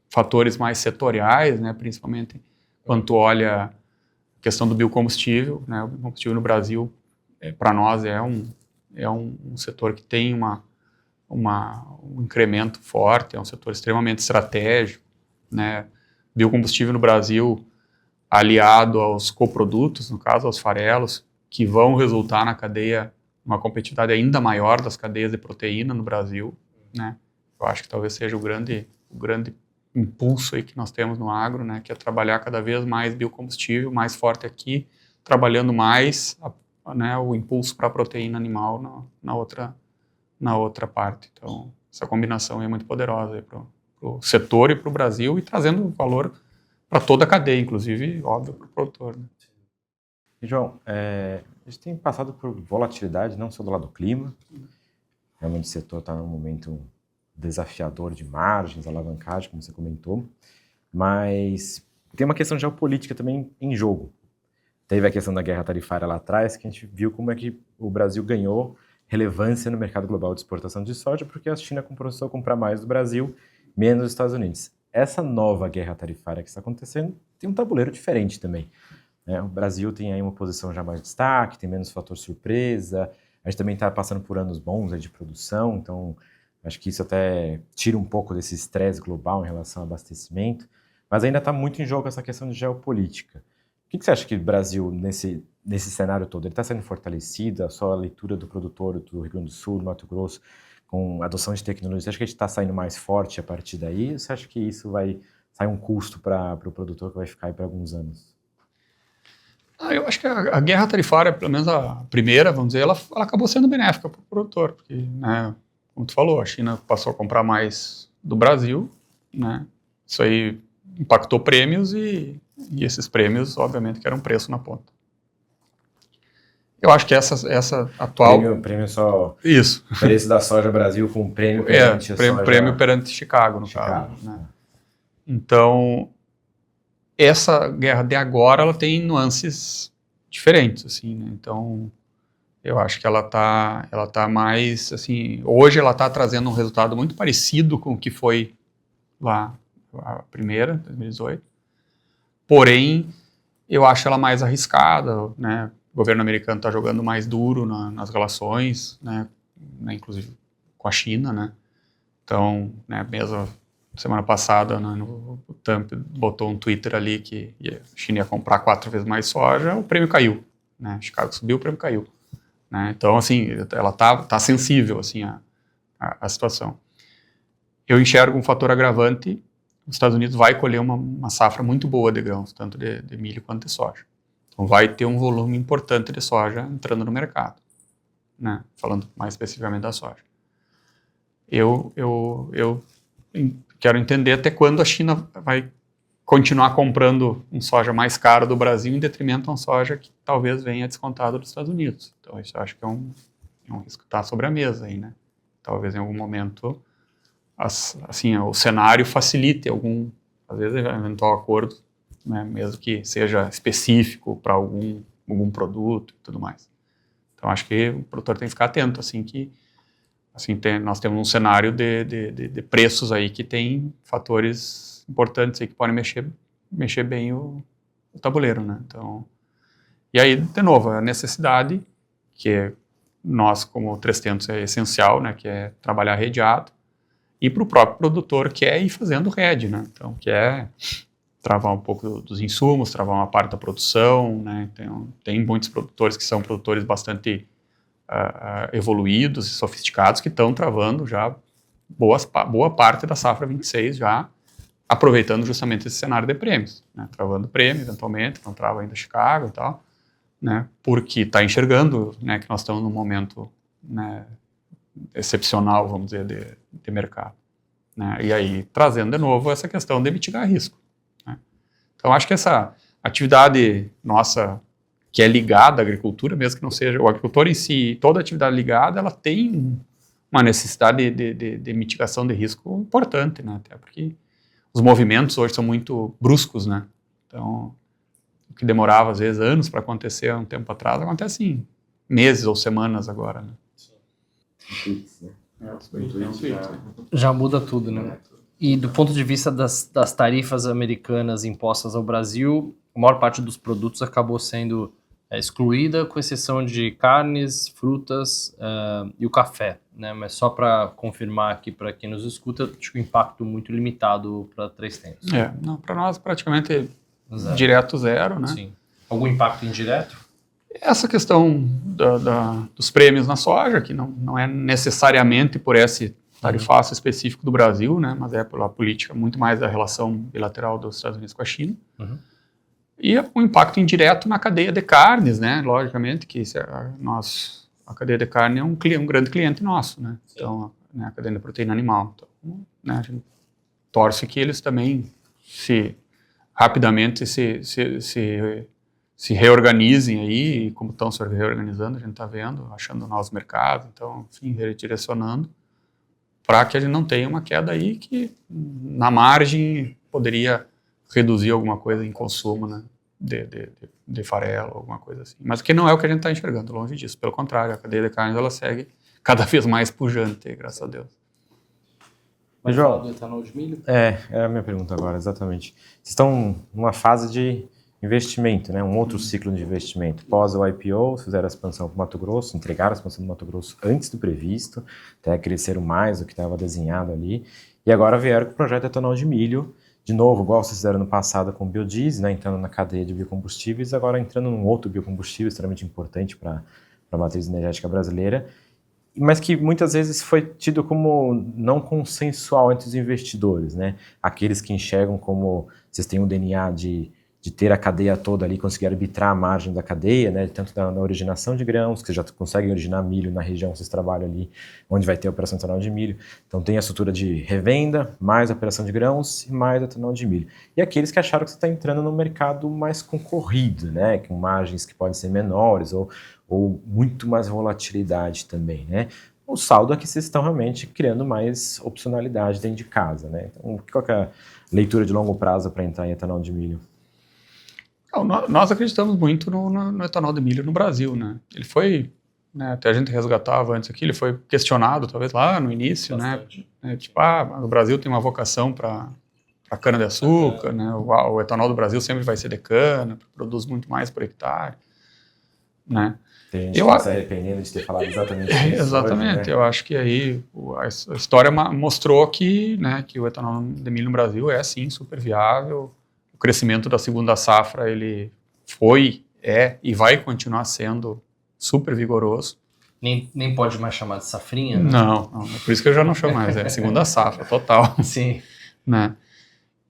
fatores mais setoriais, né, principalmente quando tu olha a questão do biocombustível, né, o biocombustível no Brasil, para nós, é um setor que tem um incremento forte, é um setor extremamente estratégico, né, biocombustível no Brasil aliado aos coprodutos, no caso, aos farelos, que vão resultar na cadeia uma competitividade ainda maior das cadeias de proteína no Brasil, né? Eu acho que talvez seja o grande impulso aí que nós temos no agro, né? Que é trabalhar cada vez mais biocombustível, mais forte aqui, trabalhando mais, né, o impulso para a proteína animal na outra parte. Então, essa combinação é muito poderosa para o setor e para o Brasil e trazendo valor para toda a cadeia, inclusive, óbvio, para o produtor, né?
E, João, a gente tem passado por volatilidade, não só do lado do clima. Realmente o setor está num momento desafiador de margens, alavancagem, como você comentou. Mas tem uma questão geopolítica também em jogo. Teve a questão da guerra tarifária lá atrás, que a gente viu como é que o Brasil ganhou relevância no mercado global de exportação de soja, porque a China começou a comprar mais do Brasil, menos dos Estados Unidos. Essa nova guerra tarifária que está acontecendo tem um tabuleiro diferente também. O Brasil tem aí uma posição já mais de destaque, tem menos fator surpresa, a gente também está passando por anos bons aí de produção, então acho que isso até tira um pouco desse estresse global em relação ao abastecimento, mas ainda está muito em jogo essa questão de geopolítica. O que você acha que o Brasil, nesse cenário todo, ele está sendo fortalecido? A sua leitura do produtor do Rio Grande do Sul, do Mato Grosso, com a adoção de tecnologia, você acha que a gente está saindo mais forte a partir daí? Ou você acha que isso vai sair um custo para o produtor que vai ficar aí por alguns anos?
Eu acho que a guerra tarifária, pelo menos a primeira, vamos dizer, ela acabou sendo benéfica para o produtor, porque, né, como tu falou, a China passou a comprar mais do Brasil, né, isso aí impactou prêmios e esses prêmios, obviamente, que eram preço na ponta. Eu acho que essa atual...
Prêmio só...
Isso.
Preço da soja Brasil com prêmio perante a soja...
Prêmio perante Chicago, no caso. Né? Então, essa guerra de agora, ela tem nuances diferentes, assim, né? Então, eu acho que ela tá mais, assim, hoje ela está trazendo um resultado muito parecido com o que foi lá a primeira, 2018, porém, eu acho ela mais arriscada, né? O governo americano está jogando mais duro nas relações, né? Inclusive com a China, né? Então, né, mesmo semana passada, né, o Trump botou um Twitter ali que a China ia comprar 4 vezes mais soja, o prêmio caiu, né? Chicago subiu, o prêmio caiu, né? Então, assim, ela tá sensível, assim, a situação. Eu enxergo um fator agravante: os Estados Unidos vai colher uma safra muito boa de grãos, tanto de milho quanto de soja. Então, vai ter um volume importante de soja entrando no mercado, né? Falando mais especificamente da soja. Eu quero entender até quando a China vai continuar comprando um soja mais caro do Brasil em detrimento a um soja que talvez venha descontado dos Estados Unidos. Então, isso eu acho que é um risco que está sobre a mesa aí, né? Talvez em algum momento, assim, o cenário facilite às vezes, eventual acordo, né? Mesmo que seja específico para algum produto e tudo mais. Então, acho que o produtor tem que ficar atento, assim, que nós temos um cenário de preços aí que tem fatores importantes aí que podem mexer bem o tabuleiro, né? Então, e aí, de novo, a necessidade, que nós, como 300, é essencial, né? Que é trabalhar redeado, e para o próprio produtor, que é ir fazendo rede, né? Então, que é travar um pouco dos insumos, travar uma parte da produção, né? Tem muitos produtores que são produtores bastante evoluídos e sofisticados que estão travando já boa parte da safra 26 já, aproveitando justamente esse cenário de prêmios, né? Travando prêmio, eventualmente, não trava ainda Chicago e tal, né? Porque está enxergando, né, que nós estamos num momento, né, excepcional, vamos dizer, de mercado, né? E aí, trazendo de novo essa questão de mitigar risco, né? Então, acho que essa atividade nossa, que é ligada à agricultura, mesmo que não seja o agricultor em si, toda atividade ligada, ela tem uma necessidade de mitigação de risco importante, né? Até porque os movimentos hoje são muito bruscos, né? Então, o que demorava, às vezes, anos para acontecer há um tempo atrás, acontece em meses ou semanas agora, né?
Já muda tudo, né? E do ponto de vista das tarifas americanas impostas ao Brasil, a maior parte dos produtos acabou sendo excluída, com exceção de carnes, frutas e o café, né? Mas só para confirmar aqui para quem nos escuta, acho que o impacto muito limitado para 3tentos.
Não, para nós praticamente
Zero.
Direto zero, né?
Sim. Algum impacto indireto?
Essa questão dos prêmios na soja, que não é necessariamente por esse tarifaço específico do Brasil, né? Mas é pela política muito mais da relação bilateral dos Estados Unidos com a China.
Uhum.
E o impacto indireto na cadeia de carnes, né? Logicamente que a cadeia de carne é um grande cliente nosso, né? Sim. Então, né, a cadeia de proteína animal. Então, né, a gente torce que eles também rapidamente se reorganizem aí, como estão se reorganizando, a gente está vendo, achando novos mercados, então, enfim, redirecionando, para que a gente não tenha uma queda aí que, na margem, poderia reduzir alguma coisa em consumo, né, de farelo, alguma coisa assim. Mas que não é o que a gente está enxergando, longe disso. Pelo contrário, a cadeia de carnes, ela segue cada vez mais pujante, graças a Deus.
Mas João, do etanol de milho?
É a minha pergunta agora, exatamente. Vocês estão numa fase de investimento, né? Um outro ciclo de investimento. Pós o IPO, fizeram a expansão para o Mato Grosso, entregaram a expansão do Mato Grosso antes do previsto, até cresceram mais do que estava desenhado ali, e agora vieram com o projeto de etanol de milho, de novo, igual vocês fizeram no passado com o biodiesel, né? Entrando na cadeia de biocombustíveis, agora entrando num outro biocombustível extremamente importante para a matriz energética brasileira, mas que muitas vezes foi tido como não consensual entre os investidores, né? Aqueles que enxergam como vocês têm um DNA de ter a cadeia toda ali, conseguir arbitrar a margem da cadeia, né? Tanto na originação de grãos, que vocês já conseguem originar milho na região que vocês trabalham ali, onde vai ter a operação de etanol de milho. Então tem a estrutura de revenda, mais a operação de grãos e mais etanol de milho. E aqueles que acharam que você está entrando no mercado mais concorrido, né? Com margens que podem ser menores ou muito mais volatilidade também, né? O saldo é que vocês estão realmente criando mais opcionalidade dentro de casa, né? Então, qual que é a leitura de longo prazo para entrar em etanol de milho?
Nós acreditamos muito no etanol de milho no Brasil, né? Ele foi, né, até a gente resgatava antes aqui, ele foi questionado talvez lá no início, bastante, né? Tipo, o Brasil tem uma vocação para cana-de-açúcar, né? O etanol do Brasil sempre vai ser de cana, produz muito mais por hectare, né?
Tem gente que está se arrependendo de ter falado exatamente isso.
Exatamente, hoje, né? Eu acho que aí a história mostrou que, né, que o etanol de milho no Brasil é sim super viável. O crescimento da segunda safra ele e vai continuar sendo super vigoroso.
Nem pode mais chamar de safrinha, né?
Não, é por isso que eu já não chamo mais, é segunda safra, total.
Sim.
Né?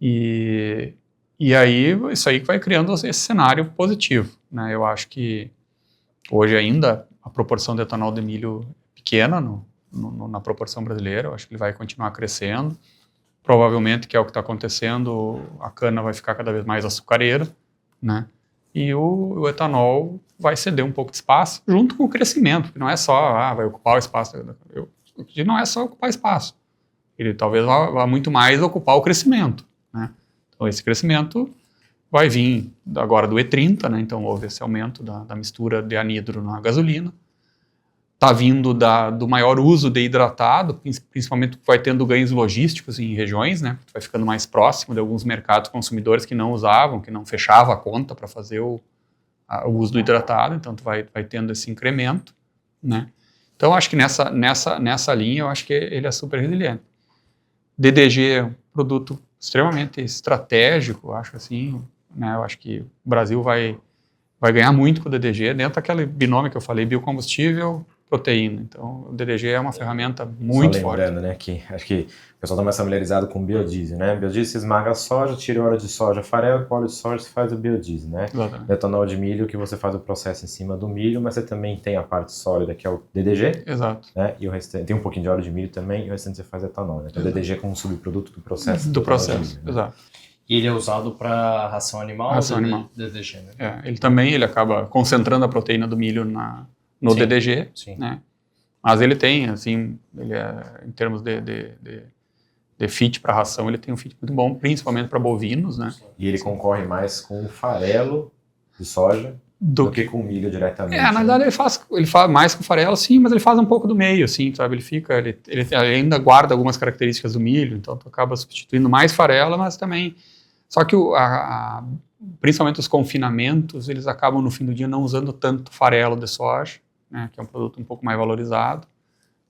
E aí isso aí vai criando esse cenário positivo, né? Eu acho que hoje ainda a proporção de etanol de milho é pequena na proporção brasileira, eu acho que ele vai continuar crescendo, provavelmente, que é o que está acontecendo, a cana vai ficar cada vez mais açucareira, né? E o etanol vai ceder um pouco de espaço junto com o crescimento, porque não é só, vai ocupar o espaço. Não é só ocupar espaço. Ele talvez vá muito mais ocupar o crescimento, né? Então, esse crescimento vai vir agora do E30, né? Então, houve esse aumento da mistura de anidro na gasolina. Está vindo do maior uso de hidratado, principalmente porque vai tendo ganhos logísticos em regiões, né? Vai ficando mais próximo de alguns mercados consumidores que não usavam, que não fechavam a conta para fazer o uso do hidratado, então tu vai tendo esse incremento, né? Então, acho que nessa linha, eu acho que ele é super resiliente. DDG é um produto extremamente estratégico, acho assim, né? Eu acho que o Brasil vai ganhar muito com o DDG, dentro daquele binômio que eu falei, biocombustível, proteína. Então, o DDG é uma ferramenta muito forte.
Só lembrando, né, que acho que o pessoal está mais familiarizado com biodiesel, né? Biodiesel você esmaga a soja, tira o óleo de soja, farelo, com óleo de soja você faz o biodiesel, né?
Exatamente.
Etanol de milho, que você faz o processo em cima do milho, mas você também tem a parte sólida, que é o DDG.
Exato.
Né? E o restante, tem um pouquinho de óleo de milho também, e o restante você faz etanol, né? Então, o DDG é como um subproduto do processo.
Do processo,
milho, né?
exato.
E ele é usado para ração animal
Ração
ou
animal.
DDG, né?
Ele acaba concentrando a proteína do milho no
Sim,
DDG,
sim.
né? Mas ele tem, assim, em termos de fit para ração, ele tem um fit muito bom, principalmente para bovinos, né?
E ele concorre mais com o farelo de soja do que com o milho diretamente.
Na verdade, ele faz mais com farelo, sim, mas ele faz um pouco do meio, assim, sabe? Ele ainda guarda algumas características do milho, então tu acaba substituindo mais farelo, mas também... Só que principalmente os confinamentos, eles acabam no fim do dia não usando tanto farelo de soja, né, que é um produto um pouco mais valorizado.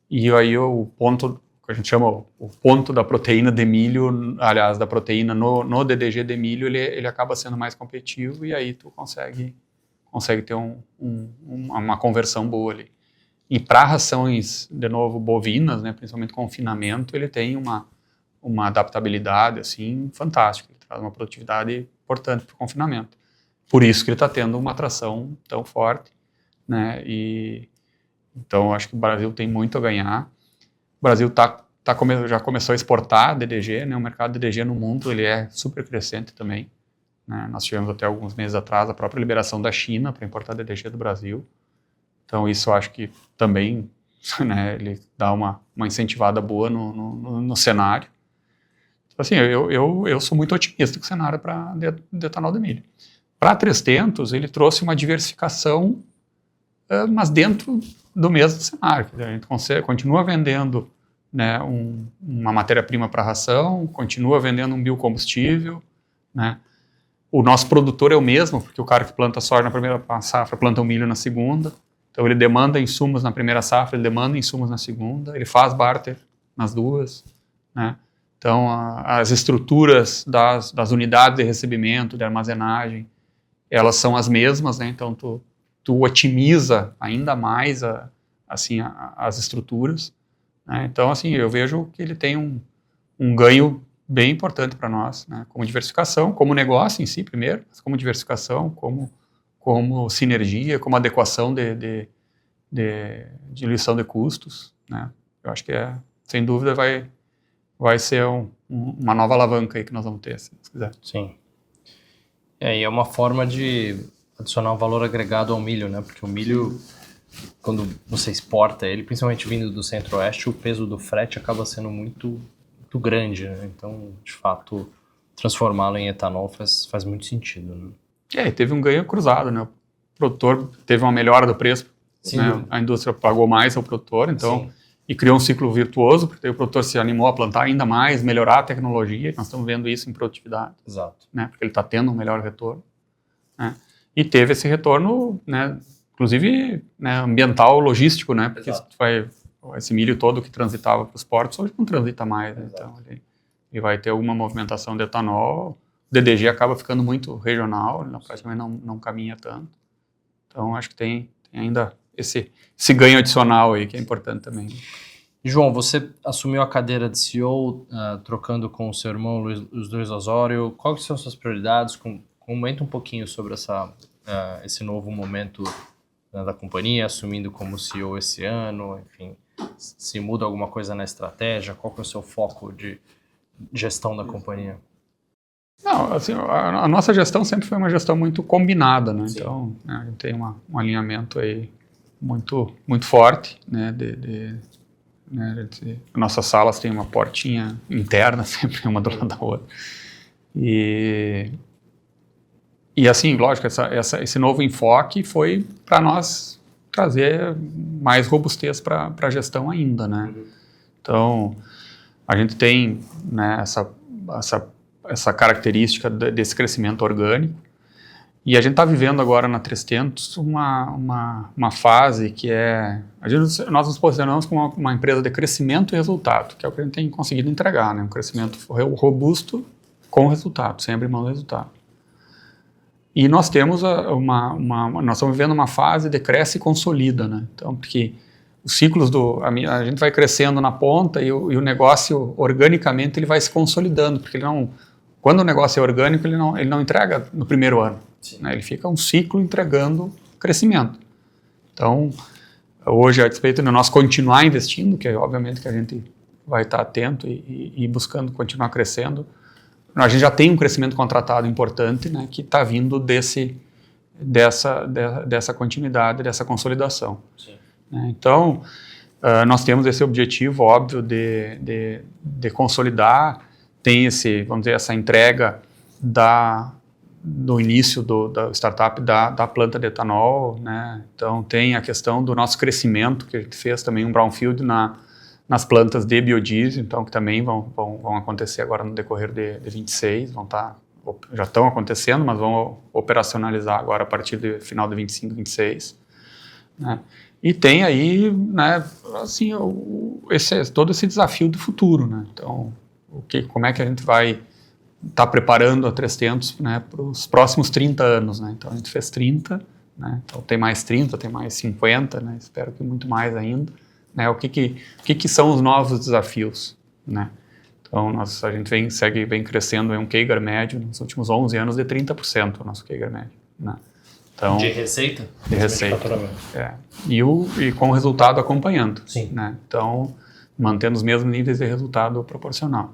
E aí o ponto que a gente chama o ponto da proteína de milho, aliás, da proteína no DDG de milho, ele acaba sendo mais competitivo e aí tu consegue ter uma conversão boa ali. E para rações, de novo, bovinas, né, principalmente confinamento, ele tem uma adaptabilidade assim, fantástica. Ele traz uma produtividade importante para o confinamento. Por isso que ele está tendo uma atração tão forte, né? Então, acho que o Brasil tem muito a ganhar. O Brasil já começou a exportar DDG, né? O mercado de DDG no mundo ele é super crescente também, né? Nós tivemos até alguns meses atrás a própria liberação da China para importar DDG do Brasil. Então, isso eu acho que também, né, ele dá uma incentivada boa no cenário. Assim, eu sou muito otimista com o cenário de etanol de milho. Para 300, ele trouxe uma diversificação, mas dentro do mesmo cenário. A gente continua vendendo, né, uma matéria-prima para ração, continua vendendo um biocombustível, né? O nosso produtor é o mesmo, porque o cara que planta soja na primeira safra planta o milho na segunda. Então ele demanda insumos na primeira safra, ele demanda insumos na segunda, ele faz barter nas duas, né? Então, as estruturas das unidades de recebimento, de armazenagem, elas são as mesmas, né? Então, tu otimiza ainda mais as estruturas, né? Então, assim, eu vejo que ele tem um ganho bem importante para nós, né? Como diversificação, como negócio em si, primeiro, mas como diversificação, como sinergia, como adequação de diluição de custos, né? Eu acho que, sem dúvida, vai ser uma nova alavanca aí que nós vamos ter, se quiser.
Sim. E é uma forma de adicionar um valor agregado ao milho, né? Porque o milho, quando você exporta ele, principalmente vindo do Centro-Oeste, o peso do frete acaba sendo muito, muito grande, né? Então, de fato, transformá-lo em etanol faz muito sentido, né?
E teve um ganho cruzado, né? O produtor teve uma melhora do preço, né? A indústria pagou mais ao produtor, então... Sim. E criou um ciclo virtuoso, porque o produtor se animou a plantar ainda mais, melhorar a tecnologia, nós estamos vendo isso em produtividade.
Exato.
Né, porque ele está tendo um melhor retorno. Né, e teve esse retorno, né, inclusive, né, ambiental, logístico, né, porque esse milho todo que transitava para os portos, hoje não transita mais. Né, então, ele vai ter alguma movimentação de etanol, o DDG acaba ficando muito regional, ele praticamente não caminha tanto. Então, acho que tem ainda... Esse ganho adicional aí, que é importante também.
João, você assumiu a cadeira de CEO, trocando com o seu irmão Luiz Osório. Quais são suas prioridades? Comenta um pouquinho sobre esse novo momento, né, da companhia, assumindo como CEO esse ano. Enfim, se muda alguma coisa na estratégia? Qual que é o seu foco gestão da companhia?
Não, assim, a nossa gestão sempre foi uma gestão muito combinada, né?
Sim.
Então, a gente tem um alinhamento aí muito forte, né? Né, nossas salas têm uma portinha interna, sempre uma do lado da outra. E assim, lógico, esse novo enfoque foi para nós trazer mais robustez para a gestão ainda, né? Então, a gente tem, né, essa característica desse crescimento orgânico, e a gente está vivendo agora na 3tentos uma fase que nós nos posicionamos como uma empresa de crescimento e resultado, que é o que a gente tem conseguido entregar, né? Um crescimento robusto com resultado, sem abrir mão do resultado. E nós temos nós estamos vivendo uma fase de cresce e consolida, né? Então, porque os ciclos a gente vai crescendo na ponta e o negócio organicamente ele vai se consolidando, porque quando o negócio é orgânico ele não entrega no primeiro ano, né? Ele fica um ciclo entregando crescimento. Então, hoje, a despeito de nós continuar investindo, que é obviamente que a gente vai estar atento e buscando continuar crescendo, a gente já tem um crescimento contratado importante, né, que está vindo dessa continuidade, dessa consolidação. Sim. Então, nós temos esse objetivo óbvio de consolidar, tem vamos dizer, essa entrega do início da startup da planta de etanol, né? Então tem a questão do nosso crescimento, que a gente fez também um brownfield nas plantas de biodiesel, então que também vão acontecer agora no decorrer de 26, já estão acontecendo, mas vão operacionalizar agora a partir do final de 25, 26, né? E tem aí, né, assim, todo esse desafio do futuro, né? Então, como é que a gente vai estar preparando a 3tentos, né, para os próximos 30 anos, né? Então, a gente fez 30, né? Então, tem mais 30, tem mais 50, né? Espero que muito mais ainda, né? O que são os novos desafios, né? Então, a gente vem crescendo em um CAGR médio nos últimos 11 anos de 30%, o nosso CAGR médio, né? Então,
de receita?
De receita. E com o resultado acompanhando.
Sim.
Né? Então, mantendo os mesmos níveis de resultado proporcional.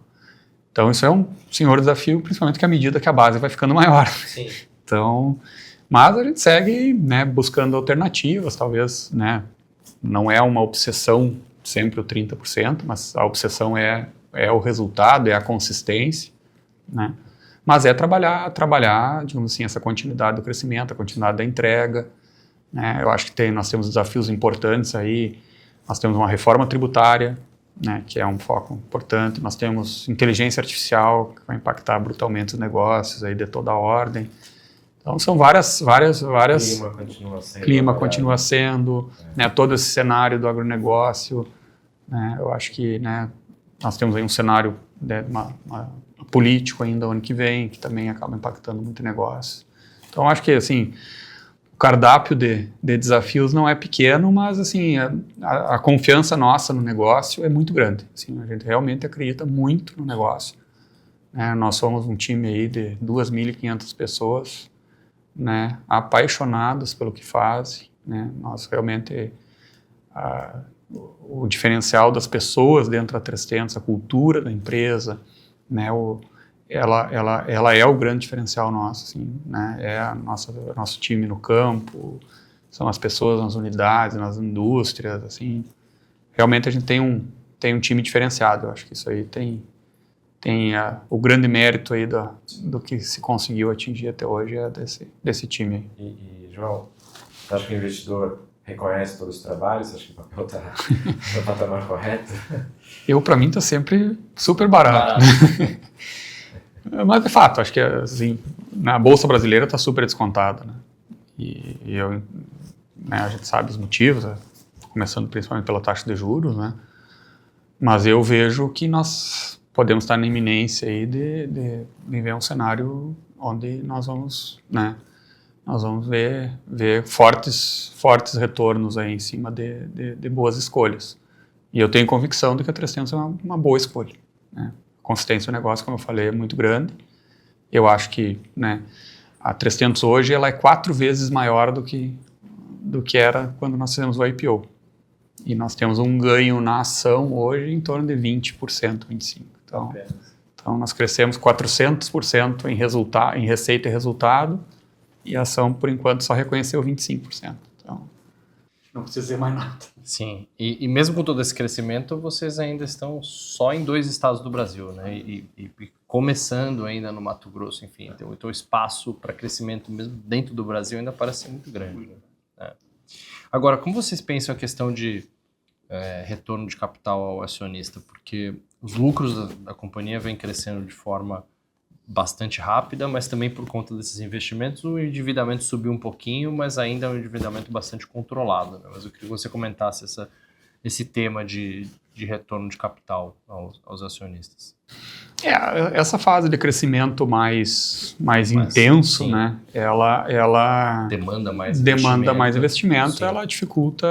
Então, isso é um senhor desafio, principalmente que à medida que a base vai ficando maior.
Sim.
Então, mas a gente segue, né, buscando alternativas, talvez, né, não é uma obsessão sempre o 30%, mas a obsessão é o resultado, é a consistência, né? Mas é trabalhar, digamos assim, essa continuidade do crescimento, a continuidade da entrega, né? Eu acho que nós temos desafios importantes aí, nós temos uma reforma tributária, né, que é um foco importante, nós temos inteligência artificial, que vai impactar brutalmente os negócios aí de toda a ordem. Então, são várias... Clima continua sendo, né, todo esse cenário do agronegócio, né? Eu acho que, né, nós temos aí um cenário político ainda ano que vem, que também acaba impactando muito negócio. Então, acho que, assim, o cardápio de desafios não é pequeno, mas, assim, a confiança nossa no negócio é muito grande. Assim, a gente realmente acredita muito no negócio. Nós somos um time aí de 2.500 pessoas, né, apaixonados pelo que fazem, né? Nós realmente... o diferencial das pessoas dentro da 3tentos, a cultura da empresa, né, ela é o grande diferencial nosso, assim, né, nosso time no campo, são as pessoas nas unidades, nas indústrias, assim, realmente a gente tem um time diferenciado. Eu acho que isso aí tem o grande mérito aí do que se conseguiu atingir até hoje é desse time.
E João, você acha que o investidor reconhece todo esse trabalho? Você acha que o papel está no patamar correto?
Para mim, está sempre super barato. Né? Mas, de fato, acho que assim, a Bolsa Brasileira está super descontada. Né? Né, a gente sabe os motivos, começando principalmente pela taxa de juros, né? Mas eu vejo que nós podemos estar na iminência aí de viver um cenário onde nós vamos, né, nós vamos ver fortes retornos aí em cima de boas escolhas. E eu tenho convicção de que a 3tentos é uma boa escolha, né? A consistência do negócio, como eu falei, é muito grande. Eu acho que, né, a 3tentos hoje ela é 4 vezes maior do que era quando nós fizemos o IPO. E nós temos um ganho na ação hoje em torno de 20%, 25%. Então, nós crescemos 400% em receita e resultado, e a ação, por enquanto, só reconheceu 25%. Então, não precisa dizer mais nada.
Sim, e mesmo com todo esse crescimento, vocês ainda estão só em 2 estados do Brasil, né? E começando ainda no Mato Grosso, enfim. Então o espaço para crescimento mesmo dentro do Brasil ainda parece ser muito grande. Né? Agora, como vocês pensam a questão de retorno de capital ao acionista? Porque os lucros da companhia vêm crescendo de forma bastante rápida, mas também por conta desses investimentos o endividamento subiu um pouquinho, mas ainda é um endividamento bastante controlado. Né? Mas eu queria que você comentasse esse tema de retorno de capital aos acionistas.
Essa fase de crescimento mais intenso, sim, né? Ela demanda mais investimento, ela dificulta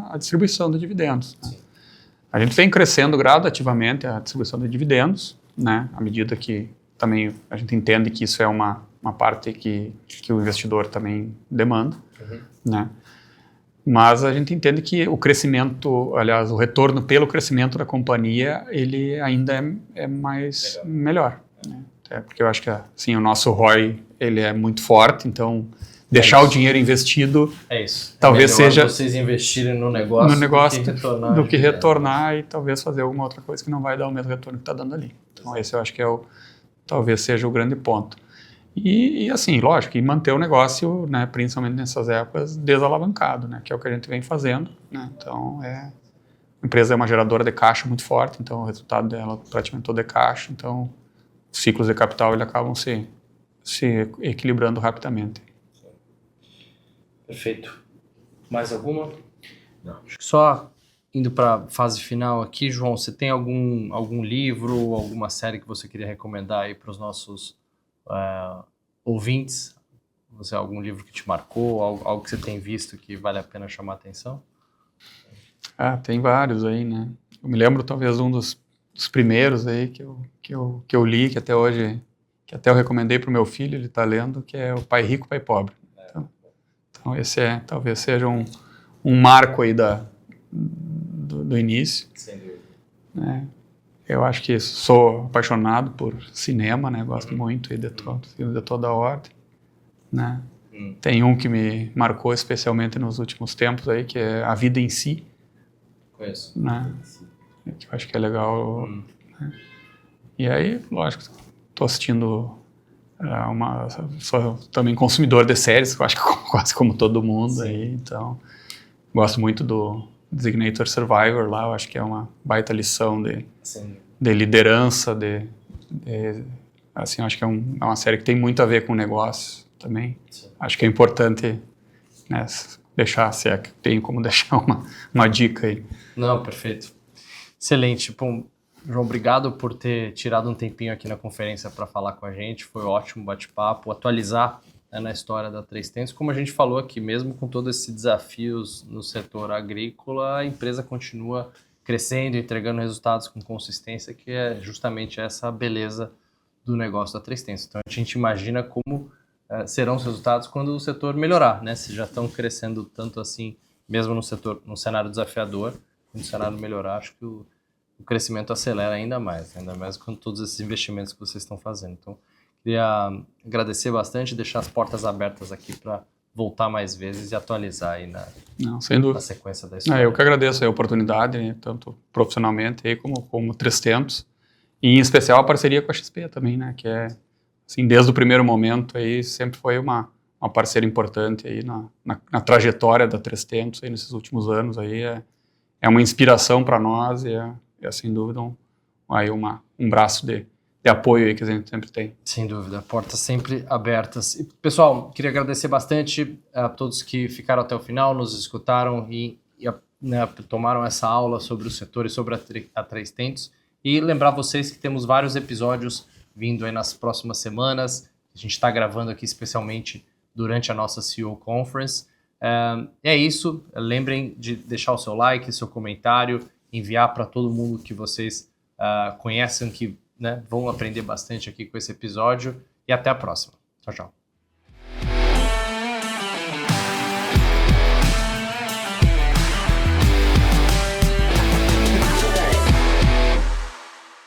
a distribuição de dividendos. Né? A gente vem crescendo gradativamente a distribuição de dividendos, né? À medida que também a gente entende que isso é uma parte que o investidor também demanda, né? Mas a gente entende que o crescimento, aliás, o retorno pelo crescimento da companhia, ele ainda é melhor. Né? Porque eu acho que assim, o nosso ROI ele é muito forte, então deixar o dinheiro investido talvez seja
vocês investirem no negócio
do que retornar e talvez fazer alguma outra coisa que não vai dar o mesmo retorno que está dando ali. Então esse eu acho que talvez seja o grande ponto. E assim, lógico, e manter o negócio, né, principalmente nessas épocas, desalavancado, né, que é o que a gente vem fazendo. Né? Então, a empresa é uma geradora de caixa muito forte, então o resultado dela praticamente todo é caixa, então os ciclos de capital eles acabam se equilibrando rapidamente.
Perfeito. Mais alguma? Não. Acho que só indo para a fase final aqui, João, você tem algum livro, alguma série que você queria recomendar aí para os nossos ouvintes? Você algum livro que te marcou, algo que você tem visto que vale a pena chamar a atenção?
Tem vários aí, né? Eu me lembro talvez um dos primeiros aí que eu li, que até hoje, que até eu recomendei para o meu filho, ele está lendo, que é o Pai Rico, Pai Pobre. Então esse talvez seja um marco aí do início. Sem dúvida. Né? Eu acho que sou apaixonado por cinema, né? Gosto muito de filmes de toda a ordem, né? Tem um que me marcou especialmente nos últimos tempos aí, que é A Vida em Si.
Conheço.
Né? Que eu acho que é legal. Né? E aí, lógico, estou assistindo sou também consumidor de séries, eu acho que quase como todo mundo aí, então gosto muito do Designated Survivor lá, eu acho que é uma baita lição de liderança, assim, acho que é uma série que tem muito a ver com negócio também. Sim. Acho que é importante, né, deixar, se é que tem como deixar uma dica aí.
Não, perfeito. Excelente. Bom, João, obrigado por ter tirado um tempinho aqui na conferência para falar com a gente, foi ótimo bate-papo, atualizar na história da Três Tentos. Como a gente falou aqui, mesmo com todos esses desafios no setor agrícola, a empresa continua crescendo, entregando resultados com consistência, que é justamente essa beleza do negócio da Três Tentos. Então a gente imagina como serão os resultados quando o setor melhorar, né? Se já estão crescendo tanto assim, mesmo no cenário desafiador, quando o cenário melhorar, acho que o crescimento acelera ainda mais com todos esses investimentos que vocês estão fazendo. Então, queria agradecer bastante e deixar as portas abertas aqui para voltar mais vezes e atualizar aí na sequência da história.
Eu que agradeço a oportunidade, né, tanto profissionalmente aí como Três Tentos, e em especial a parceria com a XP também, né, que é, assim, desde o primeiro momento aí, sempre foi uma parceira importante aí na trajetória da Três Tentos aí nesses últimos anos aí, é uma inspiração para nós e é sem dúvida um braço de apoio aí que a gente sempre tem.
Sem dúvida, portas sempre abertas. E, pessoal, queria agradecer bastante a todos que ficaram até o final, nos escutaram e tomaram essa aula sobre o setor e sobre a Três Tentos. E lembrar vocês que temos vários episódios vindo aí nas próximas semanas. A gente está gravando aqui especialmente durante a nossa CEO Conference. É isso, lembrem de deixar o seu like, seu comentário, enviar para todo mundo que vocês conhecem, que vão aprender bastante aqui com esse episódio, e até a próxima. Tchau, tchau.